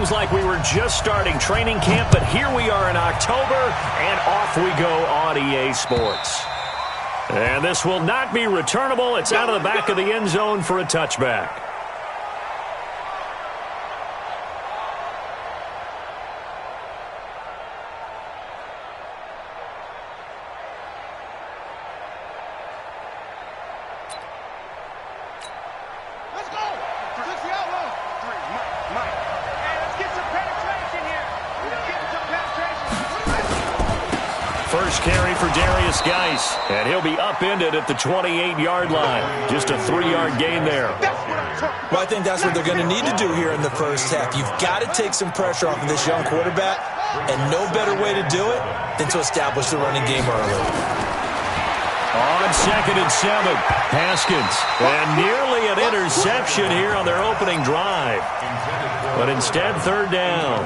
Seems like we were just starting training camp, but here we are in October, and off we go on EA Sports. And this will not be returnable. It's out of the back of the end zone for a touchback. First carry for Darius Geis, and he'll be upended at the 28-yard line. Just a 3-yard gain there. Well, I think that's what they're going to need to do here in the first half. You've got to take some pressure off of this young quarterback, and no better way to do it than to establish the running game early. On 2nd and 7, Haskins, and nearly an interception here on their opening drive. But instead, 3rd down.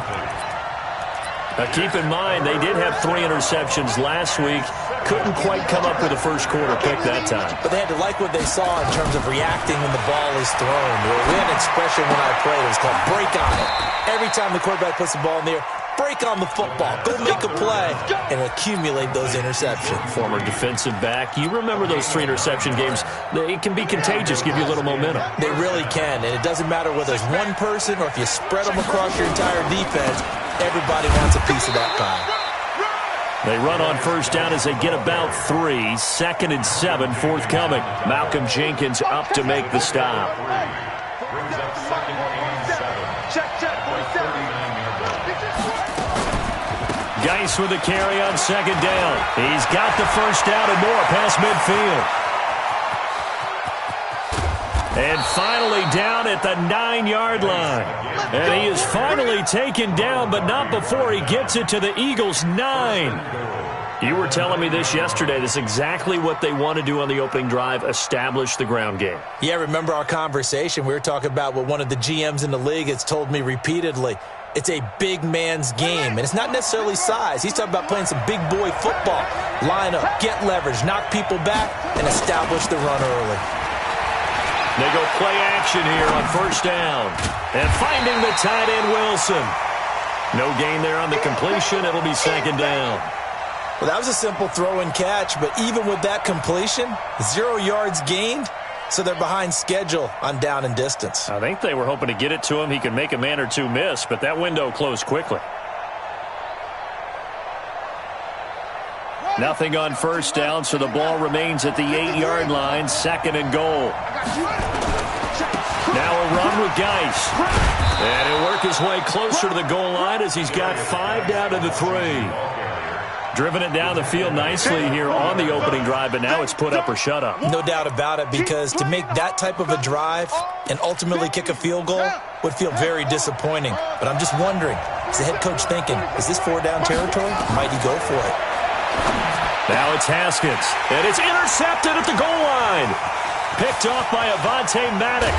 Now, keep in mind, they did have 3 interceptions last week. Couldn't quite come up with a first quarter pick that time. But they had to like what they saw in terms of reacting when the ball is thrown. We had an expression when I played. It was called break on it. Every time the quarterback puts the ball in the air, break on the football. Go make a play and accumulate those interceptions. Former defensive back. You remember those 3 interception games. It can be contagious, give you a little momentum. They really can, and it doesn't matter whether it's one person or if you spread them across your entire defense. Everybody wants a piece of that pie. They run on 1st down as they get about 3. 2nd and 7 forthcoming. Malcolm Jenkins up to make the stop. Geis with the carry on 2nd down. He's got the 1st down and more past midfield. And finally down at the 9-yard line. And he is finally taken down, but not before he gets it to the Eagles' 9. You were telling me this yesterday. This is exactly what they want to do on the opening drive, establish the ground game. Yeah, remember our conversation? We were talking about what one of the GMs in the league has told me repeatedly. It's a big man's game, and it's not necessarily size. He's talking about playing some big boy football. Line up, get leverage, knock people back, and establish the run early. They go play action here on 1st down. And finding the tight end, Wilson. No gain there on the completion. It'll be 2nd down. Well, that was a simple throw and catch, but even with that completion, 0 yards gained, so they're behind schedule on down and distance. I think they were hoping to get it to him. He could make a man or two miss, but that window closed quickly. Nothing on 1st down, so the ball remains at the 8-yard line. 2nd and goal. Now a run with Geis. And he'll work his way closer to the goal line as he's got 5 down to the 3. Driven it down the field nicely here on the opening drive, but now it's put up or shut up. No doubt about it, because to make that type of a drive and ultimately kick a field goal would feel very disappointing. But I'm just wondering, is the head coach thinking, is this 4-down territory? Might he go for it? Now it's Haskins, and it's intercepted at the goal line. Picked off by Avonte Maddox.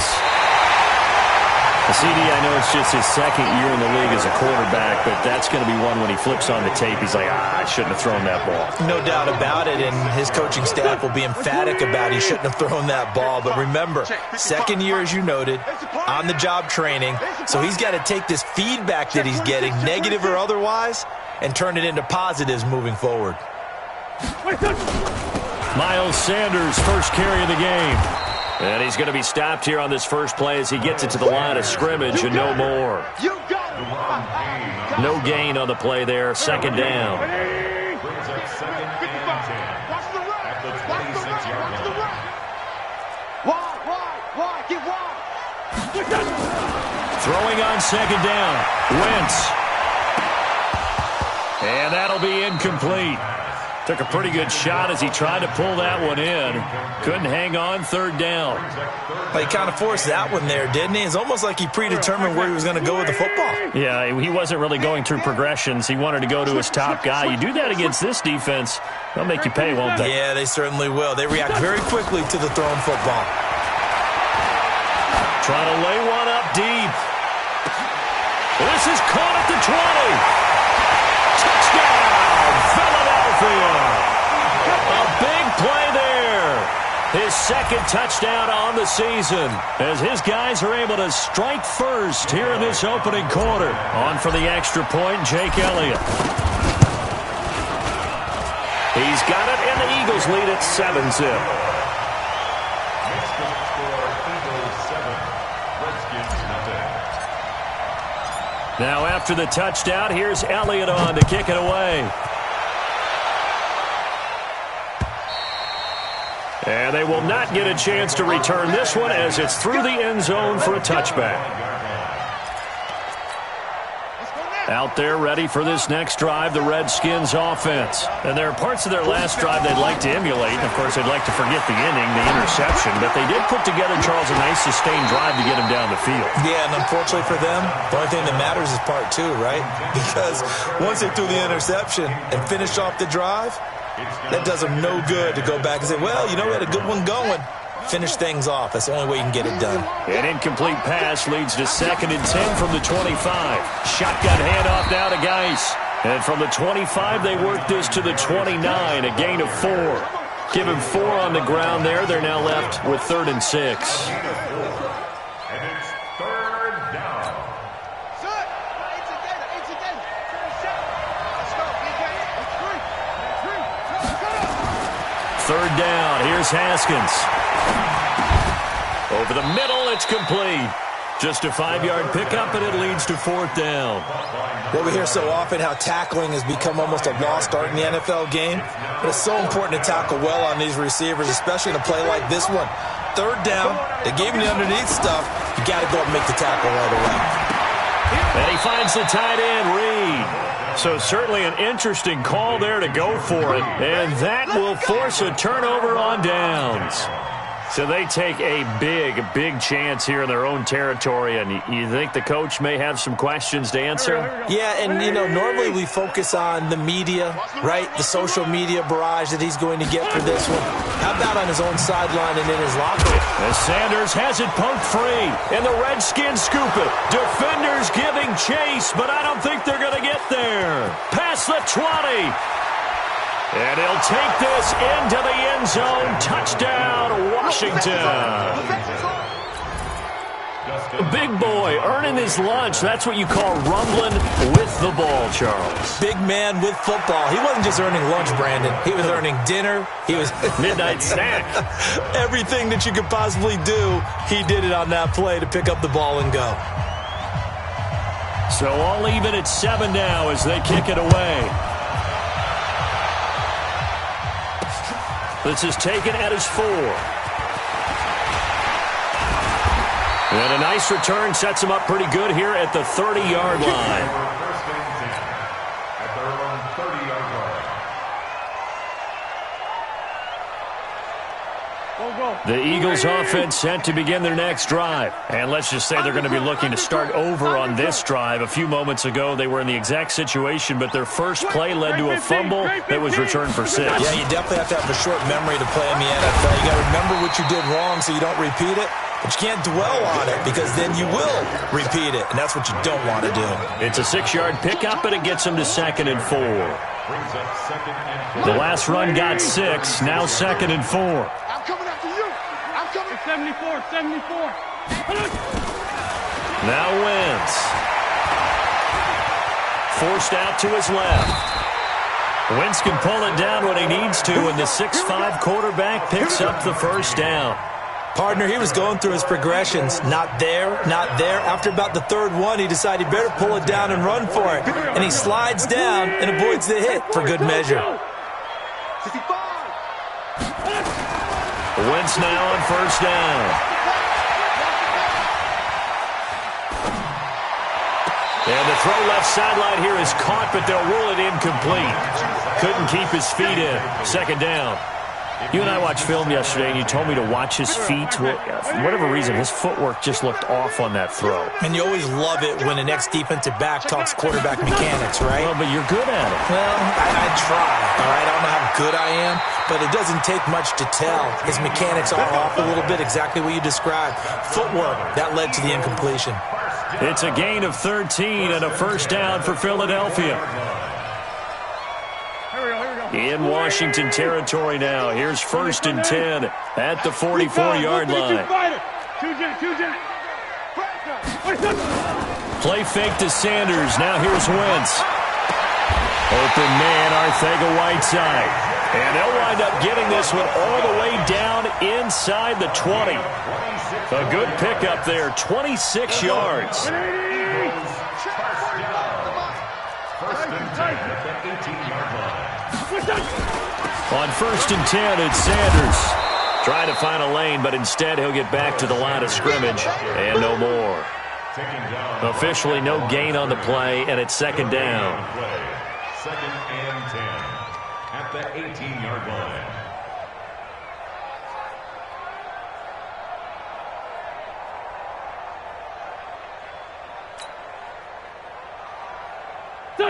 CD, I know it's just his 2nd year in the league as a quarterback, but that's going to be one when he flips on the tape. He's like, I shouldn't have thrown that ball. No doubt about it, and his coaching staff will be emphatic about he shouldn't have thrown that ball. But remember, 2nd year, as you noted, on-the-job training, so he's got to take this feedback that he's getting, negative or otherwise, and turn it into positives moving forward. Miles Sanders, first carry of the game. And he's going to be stopped here on this first play as he gets it to the line of scrimmage and no more. No gain on the play there. 2nd down. Throwing on 2nd down. Wentz. And that'll be incomplete. Took a pretty good shot as he tried to pull that one in. Couldn't hang on. 3rd down. But he kind of forced that one there, didn't he? It's almost like he predetermined where he was going to go with the football. Yeah, he wasn't really going through progressions. He wanted to go to his top guy. You do that against this defense, they'll make you pay, won't they? Yeah, they certainly will. They react very quickly to the thrown football. Trying to lay one up deep. This is caught at the 20. Touchdown, Philadelphia. A big play there. his second touchdown on the season, as his guys are able to strike first here in this opening quarter. On for the extra point, Jake Elliott. He's got it, and the Eagles lead at 7-zip. Now after the touchdown, here's Elliott on to kick it away. And they will not get a chance to return this one as it's through the end zone for a touchback. Out there ready for this next drive, the Redskins offense. And there are parts of their last drive they'd like to emulate. And, of course, they'd like to forget the inning, the interception. But they did put together, Charles, a nice sustained drive to get him down the field. Yeah, and unfortunately for them, the only thing that matters is part two, right? Because once they threw the interception and finished off the drive, that does them no good to go back and say, well, you know, we had a good one going. Finish things off. That's the only way you can get it done. An incomplete pass leads to 2nd and 10 from the 25. Shotgun handoff now to Geis. And from the 25, they work this to the 29, a gain of 4. Give him 4 on the ground there. They're now left with 3rd and 6. And it's 3rd down. Third down. Here's Haskins. Over the middle, it's complete. Just a 5-yard pickup, and it leads to 4th down. Well, we hear so often how tackling has become almost a lost art in the NFL game. But it's so important to tackle well on these receivers, especially in a play like this one. 3rd down, they gave him the underneath stuff. You got to go and make the tackle right away. And he finds the tight end, Reed. So certainly an interesting call there to go for it. And that will force a turnover on downs. So they take a big chance here in their own territory, and you think the coach may have some questions to answer? Yeah, and, you know, normally we focus on the media, right, the social media barrage that he's going to get for this one. How about on his own sideline and in his locker room? As Sanders has it poked free, and the Redskins scoop it. Defenders giving chase, but I don't think they're going to get there. Past the 20. And he'll take this into the end zone. Touchdown, Washington. Big boy earning his lunch. That's what you call rumbling with the ball, Charles. Big man with football. He wasn't just earning lunch, Brandon. He was earning dinner. He was midnight snack. Everything that you could possibly do, he did it on that play to pick up the ball and go. So all even at 7 now as they kick it away. This is taken at his 4. And a nice return sets him up pretty good here at the 30-yard line. At their own 30-yard line. The Eagles offense set to begin their next drive. And let's just say they're going to be looking to start over on this drive. A few moments ago, they were in the exact situation, but their first play led to a fumble that was returned for 6. Yeah, you definitely have to have a short memory to play in the NFL. You got to remember what you did wrong so you don't repeat it. But you can't dwell on it because then you will repeat it, and that's what you don't want to do. It's a 6-yard pickup, and it gets them to 2nd and 4. The last run got 6, now 2nd and 4. I'm coming after you. I'm coming. 74. Now Wentz. Forced out to his left. Wentz can pull it down when he needs to, and the 6'5" quarterback picks up the first down. Partner, he was going through his progressions. Not there, not there. After about the 3rd one, he decided he better pull it down and run for it. And he slides down and avoids the hit for good measure. 65. Wentz now on first down. And the throw left sideline here is caught, but they'll rule it incomplete. Couldn't keep his feet in. 2nd down. You and I watched film yesterday, and you told me to watch his feet. Well, for whatever reason, his footwork just looked off on that throw. And you always love it when the next defensive back talks quarterback mechanics, right? Well, but you're good at it. Well, I try, all right? I don't know how good I am, but it doesn't take much to tell. His mechanics are off a little bit, exactly what you described. Footwork, that led to the incompletion. It's a gain of 13 and a first down for Philadelphia. In Washington territory now. Here's 1st and 10 at the 44-yard line. Play fake to Sanders. Now here's Wentz. Open man, Arcega-Whiteside. And they'll wind up getting this one all the way down inside the 20. A good pickup there, 26 yards. First and 10 at the 18-yard line. On 1st and 10, it's Sanders. Trying to find a lane, but instead he'll get back to the line of scrimmage and no more. Officially no gain on the play, and it's 2nd down. 2nd and 10 at the 18-yard line.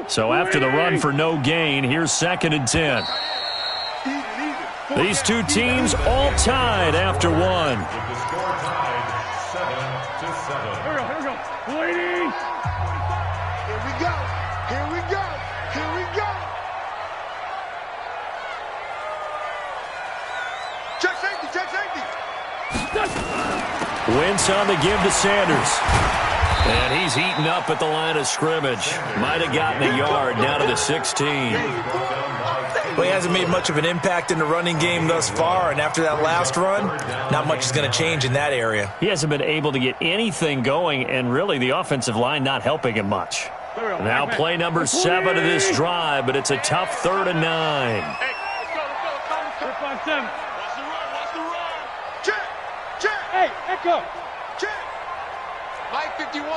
So after the run for no gain, here's 2nd and 10. These two teams all tied after one. With the score tied 7-7. Here we go. Ladies. Here we go. Here we go. Here we go. Check safety. Check safety. Wentz on the give to Sanders. And he's heating up at the line of scrimmage. Might have gotten a yard down to the 16. Well, he hasn't made much of an impact in the running game thus far, and after that last run, not much is going to change in that area. He hasn't been able to get anything going, and really the offensive line not helping him much. Now play number 7 of this drive, but it's a tough 3rd and 9. Hey, let's go. 5-7. Watch the run. Check. Check. Hey, echo. Check. Mike 51. All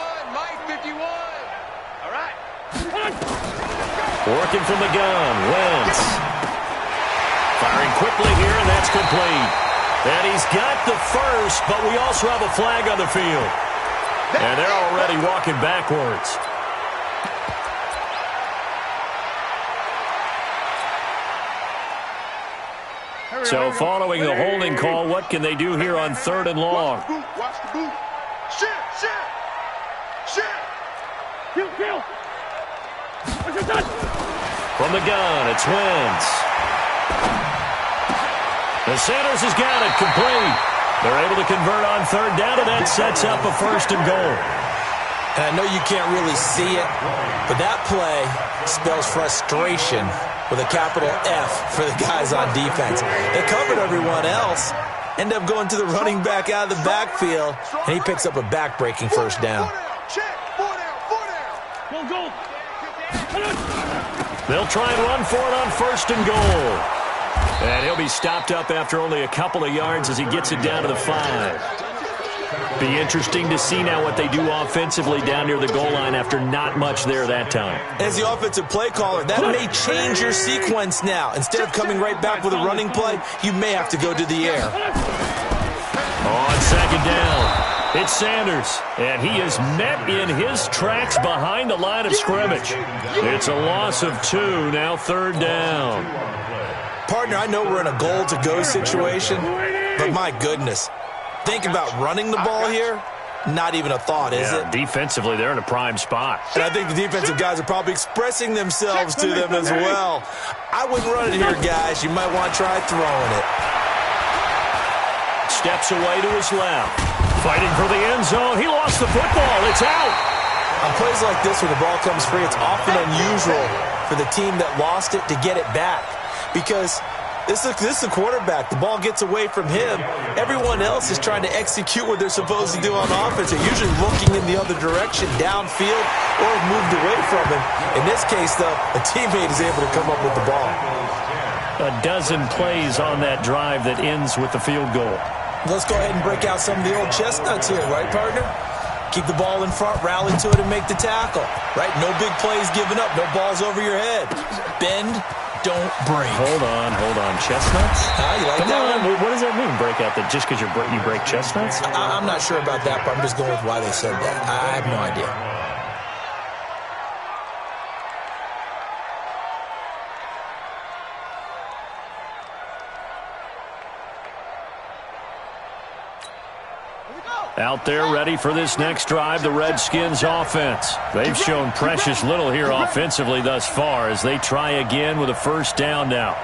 right. Working from the gun, Wentz. Firing quickly here, and that's complete. And he's got the first, but we also have a flag on the field. And they're already walking backwards. So following the holding call, what can they do here on 3rd and long? Watch the boot. Shit. Kill. From the gun, it's Wentz. The Sanders has got it complete. They're able to convert on 3rd down, and that sets up a 1st and goal. And I know you can't really see it, but that play spells frustration with a capital F for the guys on defense. They covered everyone else, end up going to the running back out of the backfield, and he picks up a back-breaking 1st down. They'll try and run for it on 1st and goal. And he'll be stopped up after only a couple of yards as he gets it down to the 5. Be interesting to see now what they do offensively down near the goal line after not much there that time. As the offensive play caller, that may change your sequence now. Instead of coming right back with a running play, you may have to go to the air. On 2nd down, it's Sanders, and he is met in his tracks behind the line of scrimmage. It's a loss of 2, now 3rd down. Partner, I know we're in a goal-to-go situation, but my goodness, think about running the ball here. Not even a thought, is it? Defensively, they're in a prime spot. And I think the defensive guys are probably expressing themselves to them as well. I wouldn't run it here, guys. You might want to try throwing it. Steps away to his left. Fighting for the end zone. He lost the football. It's out. On plays like this where the ball comes free, it's often unusual for the team that lost it to get it back. Because this is the quarterback. The ball gets away from him. Everyone else is trying to execute what they're supposed to do on offense. They're usually looking in the other direction, downfield, or moved away from him. In this case, though, a teammate is able to come up with the ball. A dozen plays on that drive that ends with the field goal. Let's go ahead and break out some of the old chestnuts here, right, partner? Keep the ball in front, rally to it, and make the tackle, right? No big plays given up, no balls over your head. Bend, don't break. Hold on. Chestnuts? You like Come that on. one? What does that mean, break out? That just because you break chestnuts? I'm not sure about that, but I'm just going with why they said that. I have no idea. Out there ready for this next drive, the Redskins offense. They've shown precious little here offensively thus far as they try again with a 1st down now.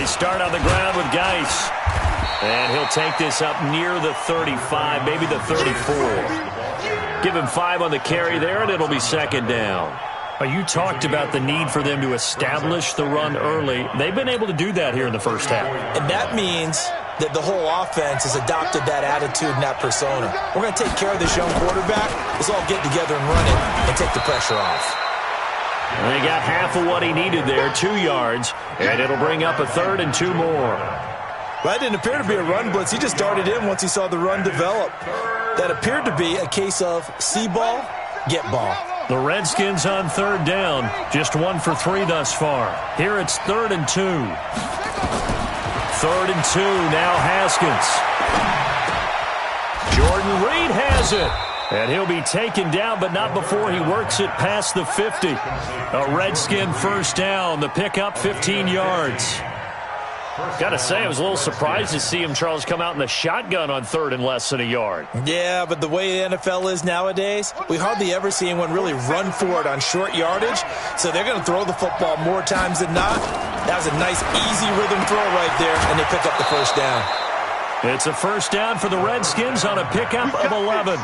start on the ground with Geis. And he'll take this up near the 35, maybe the 34. Give him 5 on the carry there, and it'll be second down. You talked about the need for them to establish the run early. They've been able to do that here in the first half. And that means that the whole offense has adopted that attitude and that persona. We're going to take care of this young quarterback. Let's all get together and run it and take the pressure off. And he got half of what he needed there, 2 yards, and it'll bring up a 3rd and 2 more. Well, that didn't appear to be a run blitz. He just darted in once he saw the run develop. That appeared to be a case of see ball, get ball. The Redskins on 3rd down, just 1 for 3 thus far. Here it's 3rd and 2. 3rd and 2, now Haskins. Jordan Reed has it. And he'll be taken down, but not before he works it past the 50. A Redskin first down, the pickup 15 yards. Got to say, I was a little surprised to see him, Charles, come out in the shotgun on 3rd and less than a yard. Yeah, but the way the NFL is nowadays, we hardly ever see anyone really run for it on short yardage. So they're going to throw the football more times than not. That was a nice, easy rhythm throw right there, and they pick up the first down. It's a first down for the Redskins on a pickup of 11.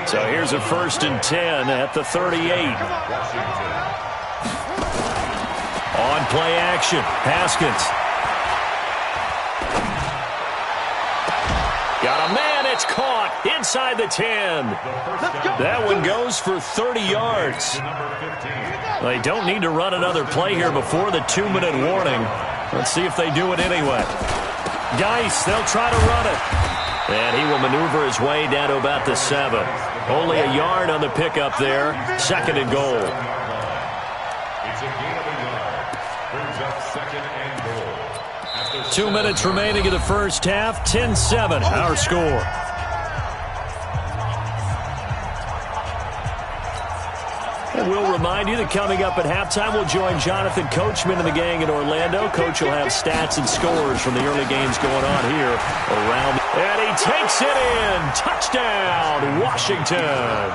So here's a 1st and 10 at the 38. On play action, Haskins. Got a man, it's caught inside the 10. That one goes for 30 yards. They don't need to run another play here before the 2-minute warning. Let's see if they do it anyway. Geis, they'll try to run it. And he will maneuver his way down to about the 7. Only a yard on the pickup there. 2nd and goal. It's a gain of a yard. Brings up 2nd and goal. 2 minutes remaining in the first half. 10-7, our score. And we'll remind you that coming up at halftime, we'll join Jonathan Coachman and the gang in Orlando. Coach will have stats and scores from the early games going on here around. And he takes it in. Touchdown, Washington.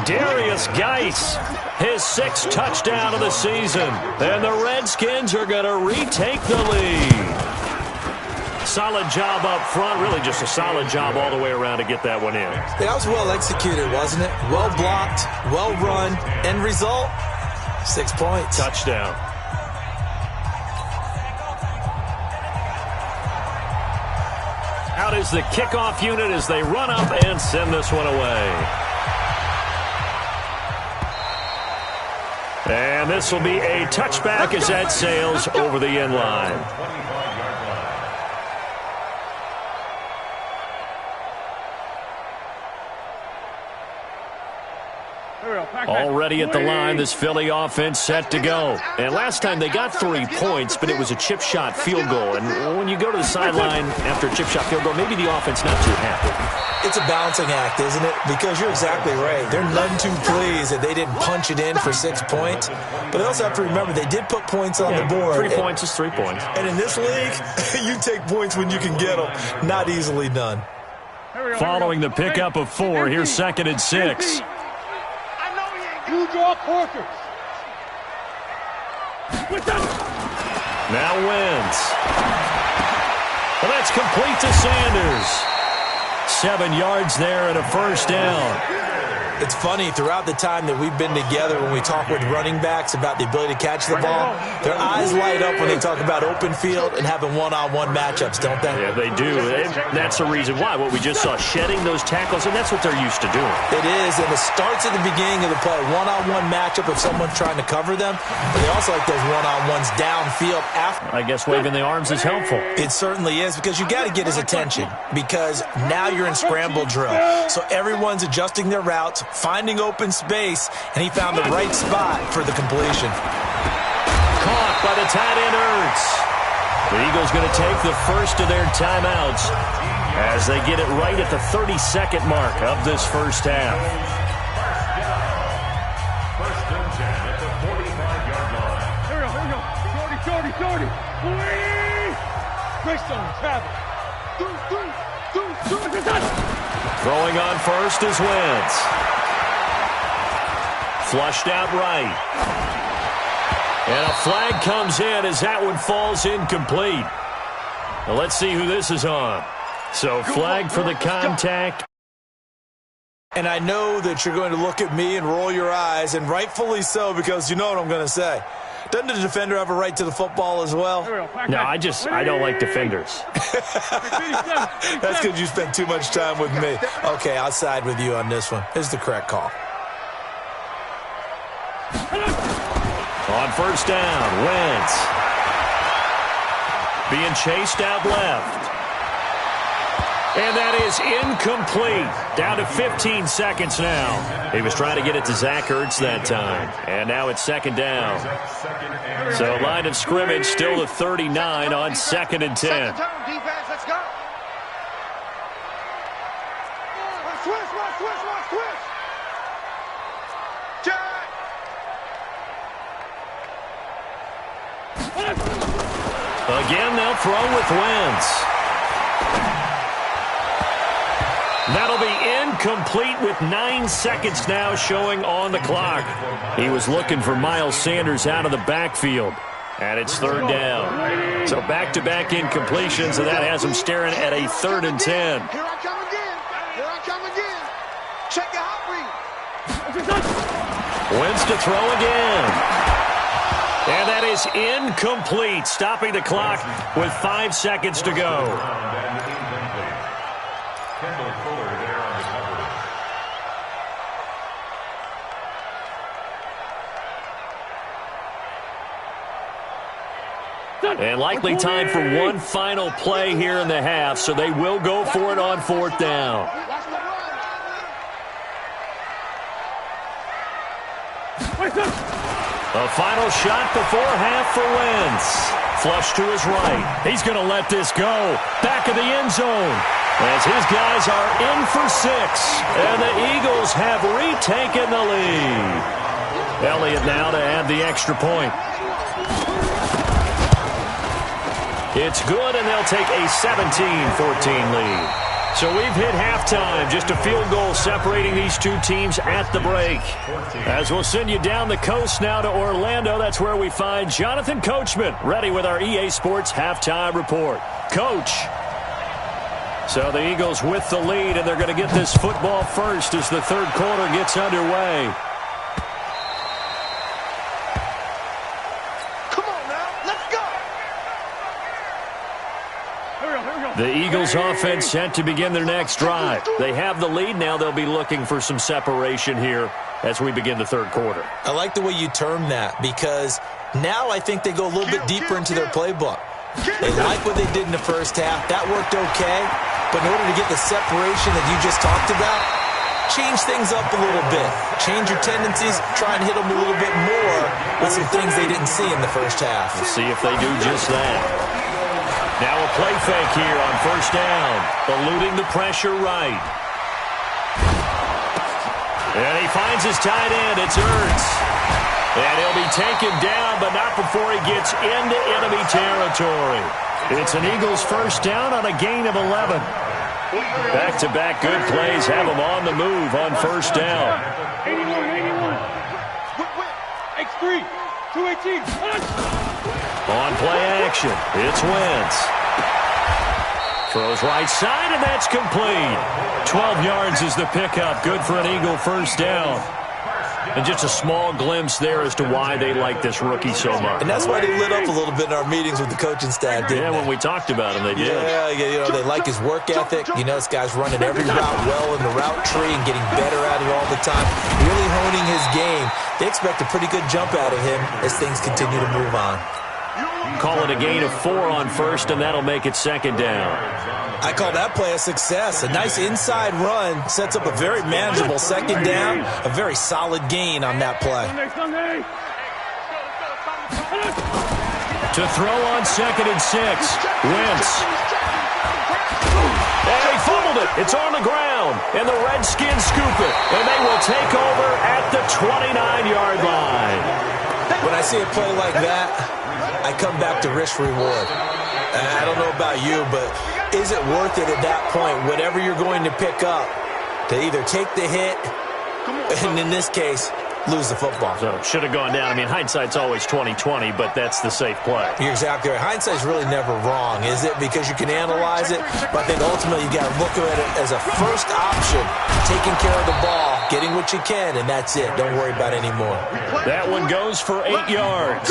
Darius Geis, his 6th touchdown of the season. And the Redskins are going to retake the lead. Solid job up front. Really just a solid job all the way around to get that one in. That was well executed, wasn't it? Well blocked, well run. End result, 6 points. Touchdown. Out is the kickoff unit as they run up and send this one away. And this will be a touchback as that sails over the end line. Already at the line, this Philly offense set to go. And last time they got 3 points, but it was a chip shot field goal. And when you go to the sideline after a chip shot field goal, maybe the offense not too happy. It's a balancing act, isn't it? Because you're exactly right. They're none too pleased that they didn't punch it in for 6 points. But they also have to remember they did put points on the board. 3 points is 3 points. And in this league, you take points when you can get them. Not easily done. Following the pickup of 4, here's 2nd and 6. You draw quarters. Now wins. Well, that's complete to Sanders. 7 yards there and a first down. It's funny, throughout the time that we've been together, when we talk with running backs about the ability to catch the ball, their eyes light up when they talk about open field and having one-on-one matchups, don't they? Yeah, they do. And that's the reason why. What we just saw, shedding those tackles, and that's what they're used to doing. It is, and it starts at the beginning of the play. One-on-one matchup if someone's trying to cover them, but they also like those one-on-ones downfield after. I guess waving the arms is helpful. It certainly is, because you got to get his attention, because now you're in scramble drill. So everyone's adjusting their routes, finding open space, and he found the right spot for the completion. Caught by the tight end Ertz. The Eagles going to take the first of their timeouts as they get it right at the 32nd mark of this first half. First and 10 at the 45-yard line. Here we go. 40. Great zone, travel. Throwing on first is Wentz. Flushed out right. And a flag comes in as that one falls incomplete. Now let's see who this is on. So flag for the contact. And I know that you're going to look at me and roll your eyes, and rightfully so, because you know what I'm going to say. Doesn't the defender have a right to the football as well? No, I don't like defenders. That's because you spent too much time with me. Okay, I'll side with you on this one. Here's the correct call. On first down, Wentz. Being chased out left. And that is incomplete. Down to 15 seconds now. He was trying to get it to Zach Ertz that time. And now it's second down. So line of scrimmage still to 39 on 2nd and 10. Second down, defense, let's go. Switch. Jack. Again, they'll throw with Wentz. That'll be incomplete with 9 seconds now showing on the clock. He was looking for Miles Sanders out of the backfield. And it's third down. So back-to-back incompletions, and that has him staring at a 3rd and 10. Here I come again. Check your hot read. Wentz to throw again. And that is incomplete, stopping the clock with 5 seconds to go. Kendall Fuller there on the coverage. And likely time for one final play here in the half, so they will go for it on 4th down. A final shot before half for Wentz. Flush to his right. He's going to let this go. Back of the end zone. As his guys are in for 6. And the Eagles have retaken the lead. Elliott now to add the extra point. It's good, and they'll take a 17-14 lead. So we've hit halftime, just a field goal separating these two teams at the break. As we'll send you down the coast now to Orlando, that's where we find Jonathan Coachman, ready with our EA Sports halftime report. Coach. So the Eagles with the lead, and they're going to get this football first as the third quarter gets underway. The Eagles offense set to begin their next drive. They have the lead now. They'll be looking for some separation here as we begin the third quarter. I like the way you term that, because now I think they go a little bit deeper into their playbook. They like what they did in the first half. That worked okay. But in order to get the separation that you just talked about, change things up a little bit. Change your tendencies. Try and hit them a little bit more with some things they didn't see in the first half. We'll see if they do just that. Now a play fake here on first down. Eluding the pressure right. And he finds his tight end. It's Ertz. And he'll be taken down, but not before he gets into enemy territory. It's an Eagles first down on a gain of 11. Back-to-back good plays have him on the move on first down. 81. X3. 218. On play action, it's Wentz. Throws right side, and that's complete. 12 yards is the pickup. Good for an Eagle first down. And just a small glimpse there as to why they like this rookie so much. And that's why they lit up a little bit in our meetings with the coaching staff, didn't they? When we talked about him, they did. Yeah, you know, they like his work ethic. You know, this guy's running every route well in the route tree and getting better at it all the time. Really honing his game. They expect a pretty good jump out of him as things continue to move on. Call it a gain of 4 on first, and that'll make it second down. I call that play a success. A nice inside run sets up a very manageable second down. A very solid gain on that play. To throw on 2nd and 6. Wentz. And he fumbled it. It's on the ground. And the Redskins scoop it. And they will take over at the 29-yard line. When I see a play like that, I come back to risk-reward. I don't know about you, but is it worth it at that point, whatever you're going to pick up, to either take the hit, and in this case, lose the football. So should have gone down. I mean, hindsight's always 20/20, but that's the safe play. You're exactly right. Hindsight's really never wrong, is it? Because you can analyze it, but I think ultimately you got to look at it as a first option, taking care of the ball, getting what you can, and that's it. Don't worry about any more. That one goes for 8 yards.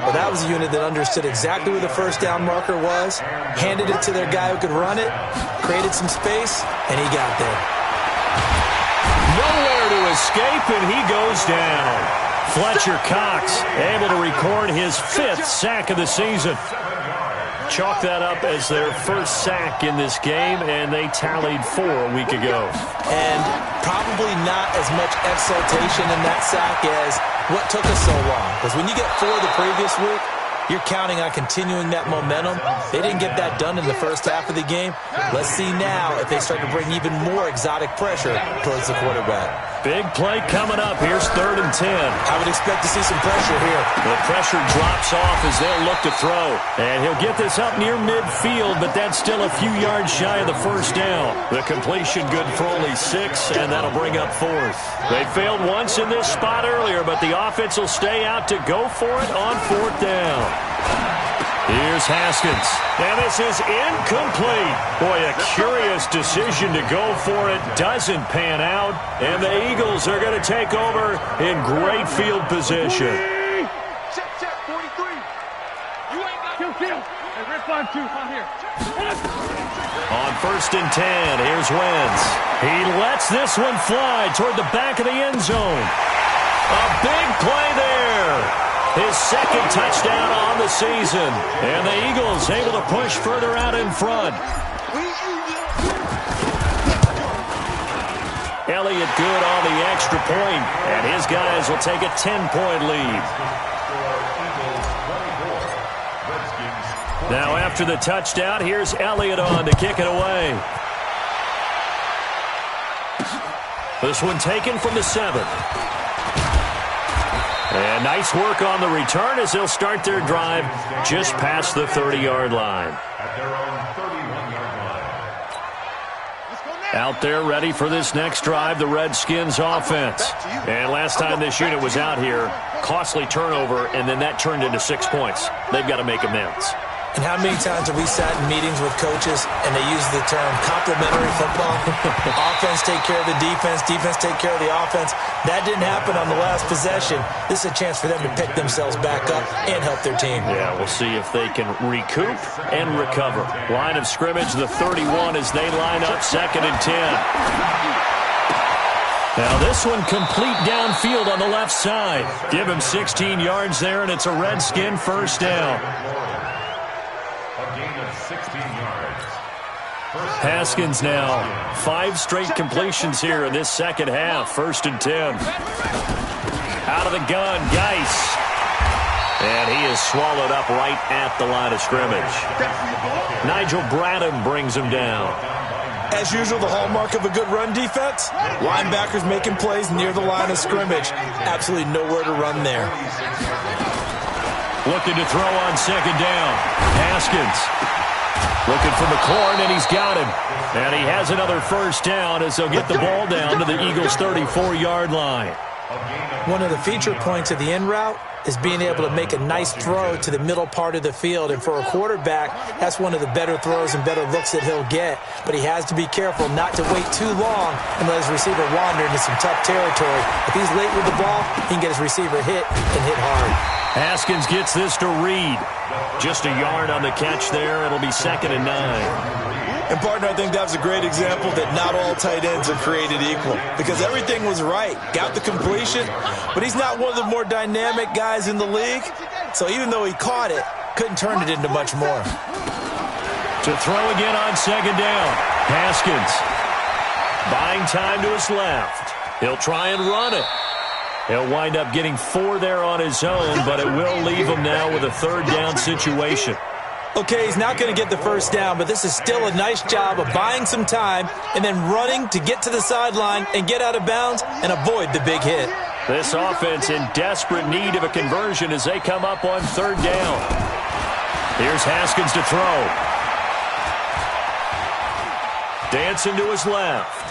Well, that was a unit that understood exactly where the first down marker was, handed it to their guy who could run it, created some space, and he got there. Nowhere to escape, and he goes down. Fletcher Cox able to record his 5th sack of the season. Chalk that up as their first sack in this game, and they tallied 4 a week ago. And probably not as much exultation in that sack as what took us so long. Because when you get 4 the previous week, you're counting on continuing that momentum. They didn't get that done in the first half of the game. Let's see now if they start to bring even more exotic pressure towards the quarterback. Big play coming up. Here's 3rd and 10. I would expect to see some pressure here. The pressure drops off as they'll look to throw. And he'll get this up near midfield, but that's still a few yards shy of the first down. The completion good for only 6, and that'll bring up 4th. They failed once in this spot earlier, but the offense will stay out to go for it on 4th down. Here's Haskins, and this is incomplete. Boy, a curious decision to go for it. Doesn't pan out, and the Eagles are going to take over in great field position. Check, 43. You ain't got kill. Hey, Red 5-2, I'm here. On 1st and 10, here's Wentz. He lets this one fly toward the back of the end zone. A big play there. His 2nd touchdown on the season. And the Eagles able to push further out in front. Elliott good on the extra point, and his guys will take a 10-point lead. Now after the touchdown, here's Elliott on to kick it away. This one taken from the 7. And nice work on the return as they'll start their drive just past the 30-yard line. At their own 31-yard line. Out there ready for this next drive, the Redskins offense. And last time this unit was out here, costly turnover, and then that turned into 6 points. They've got to make amends. And how many times have we sat in meetings with coaches and they use the term complementary football? Offense take care of the defense, defense take care of the offense. That didn't happen on the last possession. This is a chance for them to pick themselves back up and help their team. Yeah, we'll see if they can recoup and recover. Line of scrimmage, the 31 as they line up 2nd and 10. Now this one complete downfield on the left side. Give him 16 yards there, and it's a Redskin first down. Haskins now 5 straight completions here in this second half. 1st and 10. Out of the gun, Geis. And he is swallowed up right at the line of scrimmage. Nigel Bradham brings him down. As usual, the hallmark of a good run defense, linebackers making plays near the line of scrimmage. Absolutely nowhere to run there. Looking to throw on 2nd down. Haskins looking for McLaurin, and he's got him. And he has another first down as they'll get the ball down to the Eagles' 34-yard line. One of the feature points of the in route is being able to make a nice throw to the middle part of the field. And for a quarterback, that's one of the better throws and better looks that he'll get. But he has to be careful not to wait too long and let his receiver wander into some tough territory. If he's late with the ball, he can get his receiver hit and hit hard. Haskins gets this to Reed. Just a yard on the catch there. It'll be 2nd and 9. And, partner, I think that was a great example that not all tight ends are created equal because everything was right. Got the completion, but he's not one of the more dynamic guys in the league. So even though he caught it, couldn't turn it into much more. To throw again on 2nd down. Haskins buying time to his left. He'll try and run it. He'll wind up getting 4 there on his own, but it will leave him now with a 3rd down situation. Okay, he's not going to get the first down, but this is still a nice job of buying some time and then running to get to the sideline and get out of bounds and avoid the big hit. This offense in desperate need of a conversion as they come up on 3rd down. Here's Haskins to throw. Dancing to his left.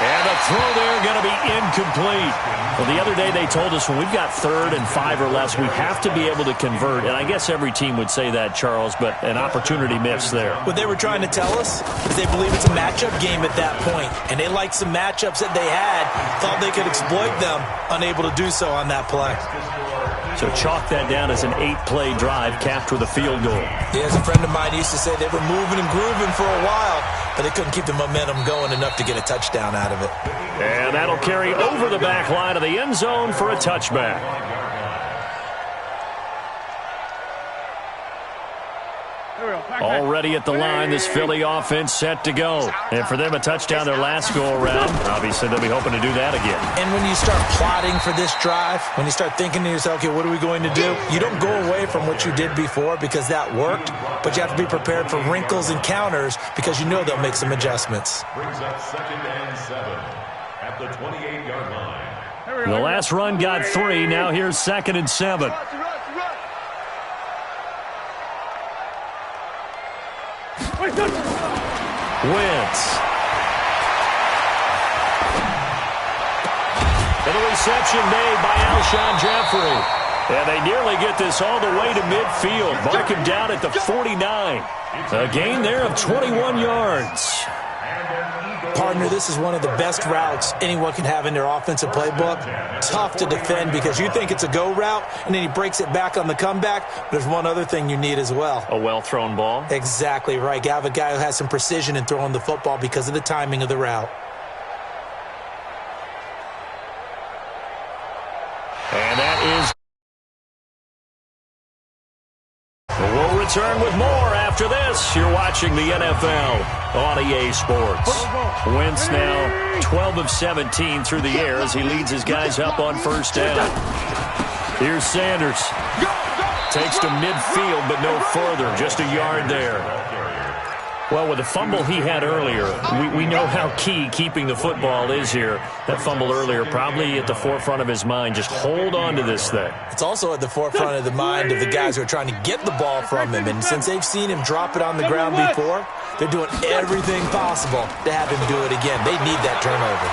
And the throw there going to be incomplete. Well, the other day they told us when we've got 3rd and 5 or less, we have to be able to convert. And I guess every team would say that, Charles, but an opportunity missed there. What they were trying to tell us is they believe it's a matchup game at that point. And they liked some matchups that they had, thought they could exploit them, unable to do so on that play. So chalk that down as an 8-play drive capped with a field goal. Yeah, as a friend of mine used to say, they were moving and grooving for a while, but they couldn't keep the momentum going enough to get a touchdown out of it. And that'll carry over the back line of the end zone for a touchback. Already at the line, this Philly offense set to go. And for them, a touchdown their last go-around. Obviously, they'll be hoping to do that again. And when you start plotting for this drive, when you start thinking to yourself, okay, what are we going to do? You don't go away from what you did before because that worked, but you have to be prepared for wrinkles and counters because you know they'll make some adjustments. Brings up 2nd and 7 at the 28-yard line. The last run got 3. Now here's 2nd and 7. Wentz. And the reception made by Alshon Jeffrey. And they nearly get this all the way to midfield. Mark him down at the 49. A gain there of 21 yards. Partner, this is one of the best routes anyone can have in their offensive playbook. Tough to defend because you think it's a go route, and then he breaks it back on the comeback. There's one other thing you need as well. A well-thrown ball. Exactly right. You have a guy who has some precision in throwing the football because of the timing of the route. And that is... We'll return with more after this. You're watching the NFL on EA Sports. Wentz now 12 of 17 through the air as he leads his guys up on 1st down. Here's Sanders. Takes to midfield, but no further. Just a yard there. Well, with the fumble he had earlier, we know how key keeping the football is here. That fumble earlier probably at the forefront of his mind. Just hold on to this thing. It's also at the forefront of the mind of the guys who are trying to get the ball from him. And since they've seen him drop it on the ground before, they're doing everything possible to have him do it again. They need that turnover.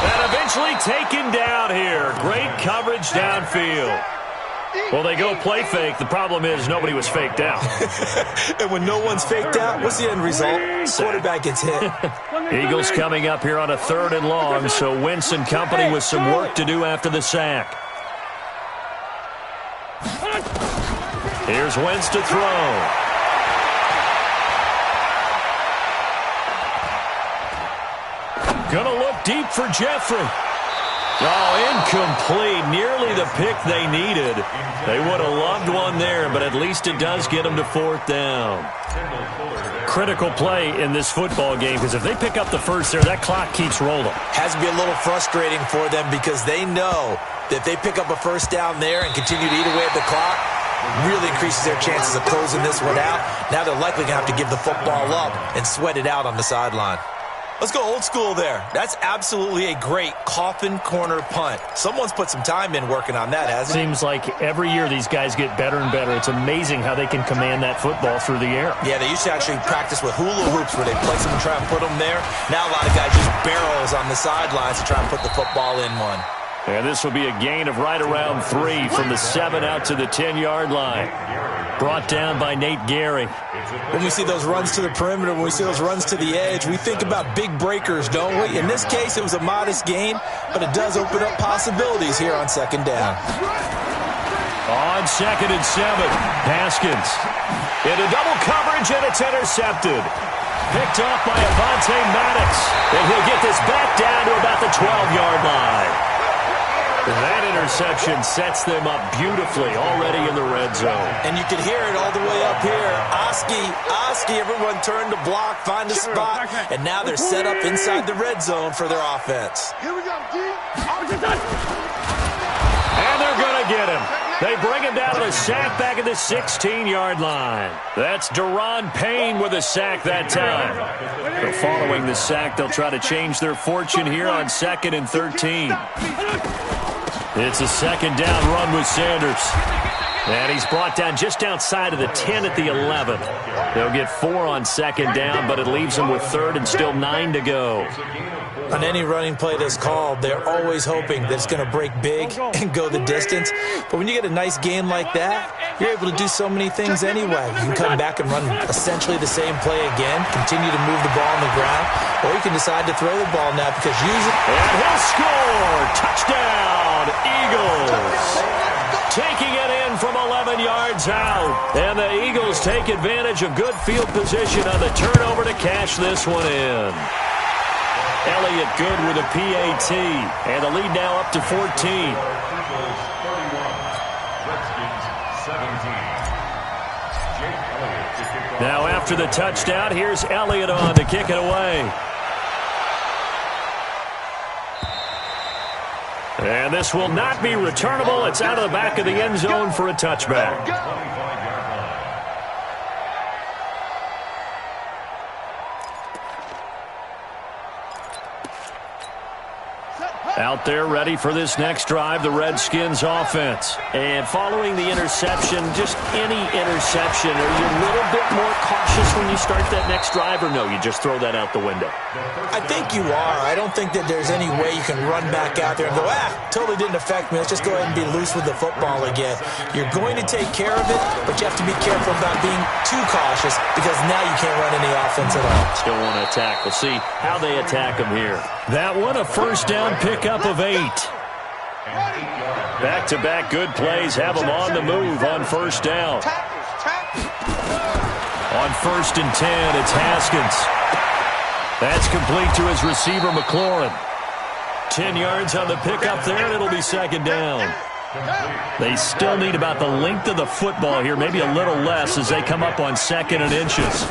And eventually taken down here. Great coverage downfield. Well, they go play fake. The problem is nobody was faked out. And when no one's faked out, what's the end result? Quarterback gets hit. Eagles coming up here on a 3rd and long, so Wentz and company with some work to do after the sack. Here's Wentz to throw. Gonna look deep for Jeffrey. Oh, incomplete. Nearly the pick they needed. They would have loved one there, but at least it does get them to 4th down. Critical play in this football game because if they pick up the first there, that clock keeps rolling. Has to be a little frustrating for them because they know that if they pick up a 1st down there and continue to eat away at the clock, really increases their chances of closing this one out. Now they're likely going to have to give the football up and sweat it out on the sideline. Let's go old school there. That's absolutely a great coffin corner punt. Someone's put some time in working on that, hasn't it? Seems like every year these guys get better and better. It's amazing how they can command that football through the air. Yeah, they used to actually practice with hula hoops where they place them and try and put them there. Now a lot of guys use barrels on the sidelines to try and put the football in one. And this will be a gain of right around 3 from the 7 out to the 10-yard line. Brought down by Nate Gary. When we see those runs to the perimeter, when we see those runs to the edge, we think about big breakers, don't we? In this case, it was a modest gain, but it does open up possibilities here on 2nd down. On 2nd and 7, Haskins. Into double coverage, and it's intercepted. Picked off by Avonte Maddox. And he'll get this back down to about the 12-yard line. That interception sets them up beautifully already in the red zone. And you can hear it all the way up here. Oski, everyone turned to block, find a spot, and now they're set up inside the red zone for their offense. Here we go, D. And they're going to get him. They bring him down to the sack back at the 16-yard line. That's Daron Payne with a sack that time. But following the sack, they'll try to change their fortune here on 2nd and 13. It's a 2nd down run with Sanders. And he's brought down just outside of the 10 at the 11. They'll get 4 on second down, but it leaves them with third and still 9 to go. On any running play that's called, they're always hoping that it's going to break big and go the distance. But when you get a nice gain like that, you're able to do so many things anyway. You can come back and run essentially the same play again, continue to move the ball on the ground, or you can decide to throw the ball now because usually... And he'll score! Touchdown, Eagles! Taking it in from 11 yards out. And the Eagles take advantage of good field position on the turnover to cash this one in. Elliott good with a PAT. And the lead now up to 14. Now after the touchdown, here's Elliott on to kick it away. And this will not be returnable. It's out of the back of the end zone for a touchback. Out there ready for this next drive, the Redskins offense. And following the interception, just any interception, are you a little bit more cautious when you start that next drive, or no, you just throw that out the window? I think you are. I don't think that there's any way you can run back out there and go, totally didn't affect me. Let's just go ahead and be loose with the football again. You're going to take care of it, but you have to be careful about being too cautious because now you can't run any offense at all. Still want to attack. We'll see how they attack them here. That one a first down pickup of 8. Back-to-back good plays have them on the move on first down. On first and 10, it's Haskins. That's complete to his receiver, McLaurin. 10 yards on the pickup there, and it'll be second down. They still need about the length of the football here, maybe a little less as they come up on second and inches.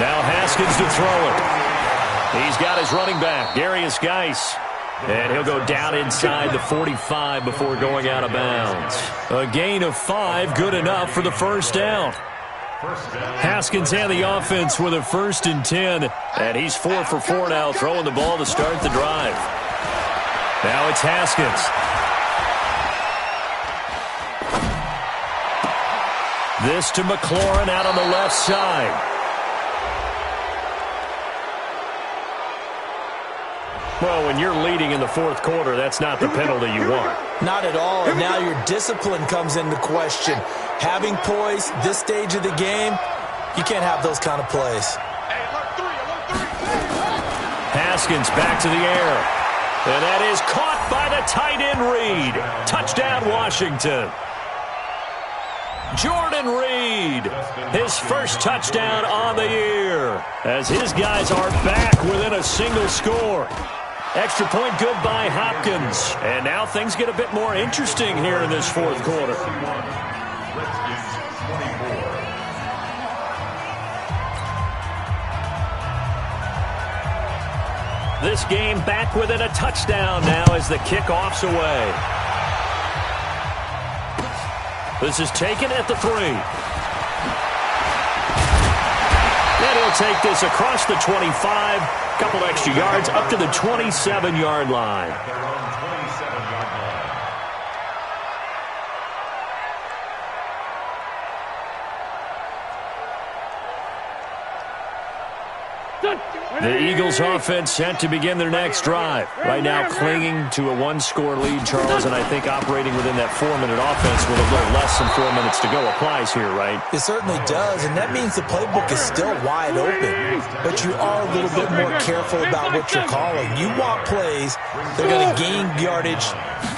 Now Haskins to throw it. He's got his running back, Darius Geis. And he'll go down inside the 45 before going out of bounds. A gain of 5, good enough for the first down. Haskins and the offense with a first and 10. And he's 4 for 4 now, throwing the ball to start the drive. Now it's Haskins. This to McLaurin out on the left side. Well, when you're leading in the fourth quarter, that's not the penalty you want. Not at all. And now your discipline comes into question. Having poise this stage of the game, you can't have those kind of plays. Haskins back to the air. And that is caught by the tight end Reed. Touchdown, Washington. Jordan Reed, his first touchdown on the year, as his guys are back within a single score. Extra point good by Hopkins. And now things get a bit more interesting here in this fourth quarter. This game back within a touchdown now as the kickoff's away. This is taken at the 3. And he'll take this across the 25. Couple extra yards up to the 27-yard line. The Eagles offense set to begin their next drive. Right now clinging to a 1-score lead, Charles, and I think operating within that 4-minute offense with a little less than 4 minutes to go applies here, right? It certainly does, and that means the playbook is still wide open. But you are a little bit more careful about what you're calling. You want plays that are going to gain yardage,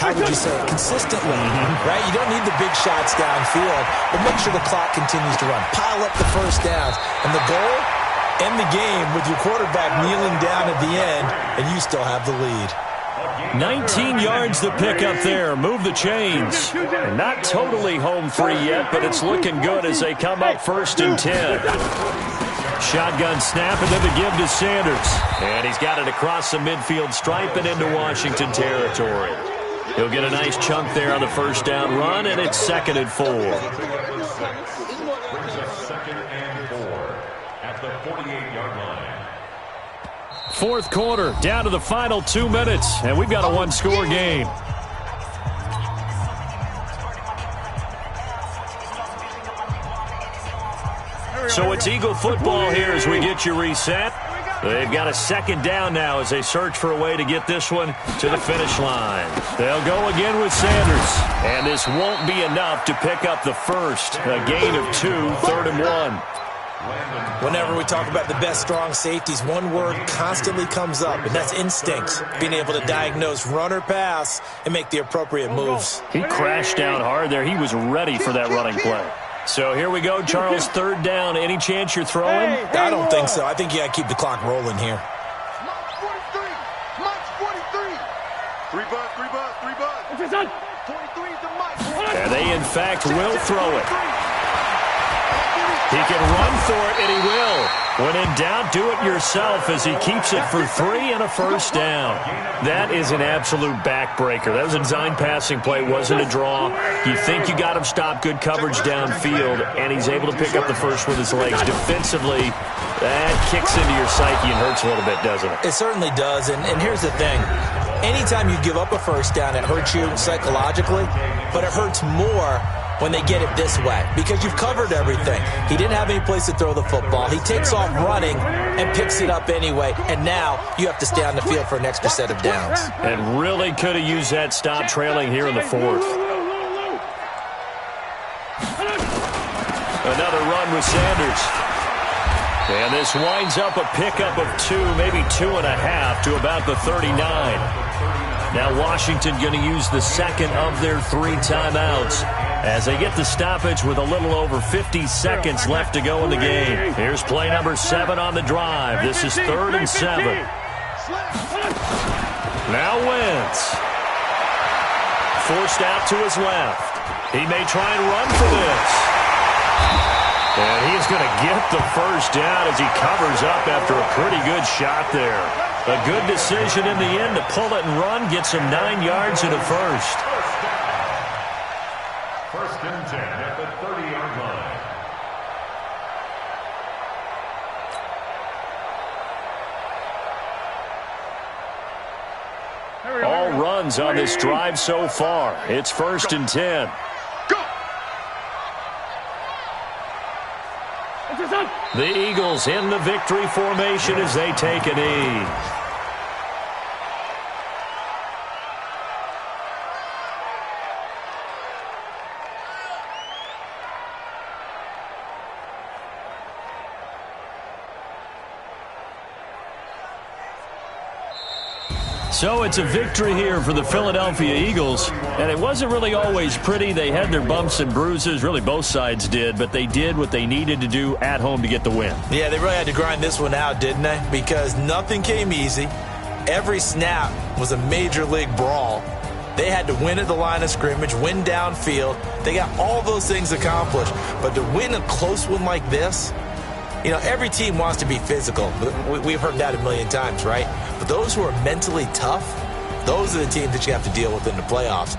how would you say it, consistently, right? You don't need the big shots downfield, but make sure the clock continues to run. Pile up the first downs, and the goal? End the game with your quarterback kneeling down at the end, and you still have the lead. 19 yards the pickup there. Move the chains. Not totally home free yet, but it's looking good as they come up first and 10. Shotgun snap and then the give to Sanders. And he's got it across the midfield stripe and into Washington territory. He'll get a nice chunk there on the first down run, and it's second and 4. Fourth quarter, down to the final 2 minutes, and we've got a 1-score game. So it's Eagle football here as we get you reset. They've got a second down now as they search for a way to get this one to the finish line. They'll go again with Sanders. And this won't be enough to pick up the first. A gain of 2, 3rd and 1. Whenever we talk about the best strong safeties, one word constantly comes up, and that's instincts. Being able to diagnose run or pass and make the appropriate moves. He crashed down hard there. He was ready for that running play. So here we go, Charles, 3rd down. Any chance you're throwing? I don't think so. I think you got to keep the clock rolling here. March 43. March 43. 3 bucks, 3 bucks, 3 bucks. 43 is the march. And they, in fact, will throw it. He can run for it, and he will. When in doubt, do it yourself as he keeps it for 3 and a first down. That is an absolute backbreaker. That was a design passing play, wasn't a draw. You think you got him stopped, good coverage downfield, and he's able to pick up the first with his legs. Defensively, that kicks into your psyche and hurts a little bit, doesn't it? It certainly does, and here's the thing. Anytime you give up a first down, it hurts you psychologically, but it hurts more when they get it this way, because you've covered everything. He didn't have any place to throw the football. He takes off running and picks it up anyway, and now you have to stay on the field for an extra set of downs. And really could have used that stop trailing here in the 4th. Another run with Sanders. And this winds up a pickup of 2, maybe 2.5 to about the 39. Now Washington going to use the second of their 3 timeouts as they get the stoppage with a little over 50 seconds left to go in the game. Here's play number 7 on the drive. This is 3rd and 7. Now Wentz. Forced out to his left. He may try and run for this. And he's going to get the first down as he covers up after a pretty good shot there. A good decision in the end to pull it and run, get some 9 yards in a first. 1st and 10 at the 30-yard line. All runs on this drive so far. It's 1st and 10. The Eagles in the victory formation as they take a knee. So it's a victory here for the Philadelphia Eagles, and it wasn't really always pretty. They had their bumps and bruises, really both sides did, but they did what they needed to do at home to get the win. Yeah, they really had to grind this one out, didn't they? Because nothing came easy. Every snap was a major league brawl. They had to win at the line of scrimmage, win downfield. They got all those things accomplished, but to win a close one like this, you know, every team wants to be physical. We've heard that a million times, right? But those who are mentally tough, those are the teams that you have to deal with in the playoffs.